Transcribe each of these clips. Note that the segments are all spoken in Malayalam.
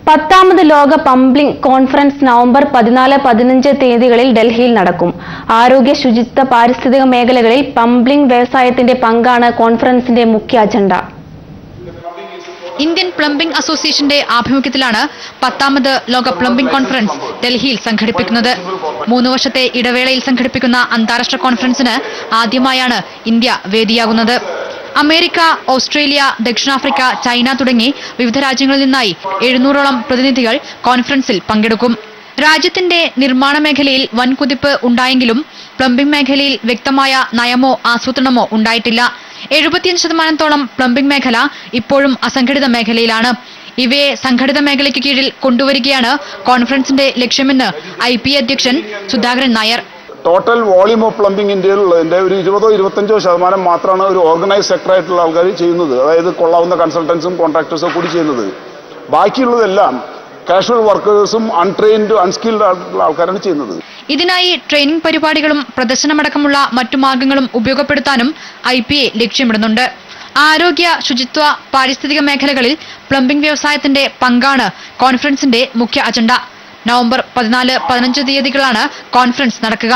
10ാമത് ലോക പംപ്ലിംഗ് കോൺഫറൻസ് നവംബർ 14-15 തീയതികളിൽ ഡൽഹിയിൽ നടക്കും. ആരോഗ്യ, ശുചിത്വ, പാരിസ്ഥിതിക മേഖലകളിൽ പംപ്ലിംഗ് വ്യവസായത്തിന്റെ പങ്കാണ് കോൺഫറൻസിന്റെ മുഖ്യ അജണ്ട. ഇന്ത്യൻ പ്ലംബിംഗ് അസോസിയേഷന്റെ ആഭിമുഖ്യത്തിലാണ് 10ാമത് ലോക പ്ലംബിംഗ് കോൺഫറൻസ് ഡൽഹിയിൽ സംഘടിപ്പിക്കുന്നത്. 3 വർഷത്തെ ഇടവേളയിൽ സംഘടിപ്പിക്കുന്ന അന്താരാഷ്ട്ര കോൺഫറൻസിന് ആദ്യമായാണ് ഇന്ത്യ വേദിയാകുന്നത്. അമേരിക്ക, ഓസ്ട്രേലിയ, ദക്ഷിണാഫ്രിക്ക, ചൈന തുടങ്ങി വിവിധ രാജ്യങ്ങളിൽ നിന്നായി 700ഓളം പ്രതിനിധികൾ കോൺഫറൻസിൽ പങ്കെടുക്കും. രാജ്യത്തിന്റെ നിർമ്മാണ മേഖലയിൽ വൻ കുതിപ്പ് ഉണ്ടായെങ്കിലും പ്ലംബിംഗ് മേഖലയിൽ വ്യക്തമായ നയമോ ആസൂത്രണമോ ഉണ്ടായിട്ടില്ല. 75% പ്ലംബിംഗ് മേഖല ഇപ്പോഴും അസംഘടിത മേഖലയിലാണ്. ഇവയെ സംഘടിത മേഖലയ്ക്ക് കീഴിൽ കൊണ്ടുവരികയാണ് കോൺഫറൻസിന്റെ ലക്ഷ്യമെന്ന് IPA അധ്യക്ഷൻ Sudhakaran Nair. Total volume of plumbing ഇന്ത്യയിലുള്ളതിന്റെ ഒരു 20-25% മാത്രമാണ് ഒരു ഓർഗനൈസ് സെക്ടറായിട്ടുള്ള ആൾക്കാർ ചെയ്യുന്നത്. അതായത് കൊള്ളാവുന്ന കൺസൾട്ടൻസും കോൺട്രാക്ടേഴ്സും കൂടി ചെയ്യുന്നത്. ബാക്കിയുള്ളതെല്ലാം കാഷ്വൽ വർക്കേഴ്സും അൺട്രെയിൻഡ് അൺസ്കിൽഡ് ആയിട്ടുള്ള ആൾക്കാരാണ് ചെയ്യുന്നത്. ഇതിനായി ട്രെയിനിംഗ് പരിപാടികളും പ്രദർശനമടക്കമുള്ള മറ്റു മാർഗങ്ങളും ഉപയോഗപ്പെടുത്താനും IPA ലക്ഷ്യമിടുന്നുണ്ട്. ആരോഗ്യ, ശുചിത്വ, പാരിസ്ഥിതിക മേഖലകളിൽ പ്ലംബിംഗ് വ്യവസായത്തിന്റെ പങ്കാണ് കോൺഫറൻസിന്റെ മുഖ്യ അജണ്ട. നവംബർ 14-15 തീയതികളാണ് കോൺഫറൻസ് നടക്കുക.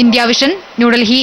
India vision, New Delhi.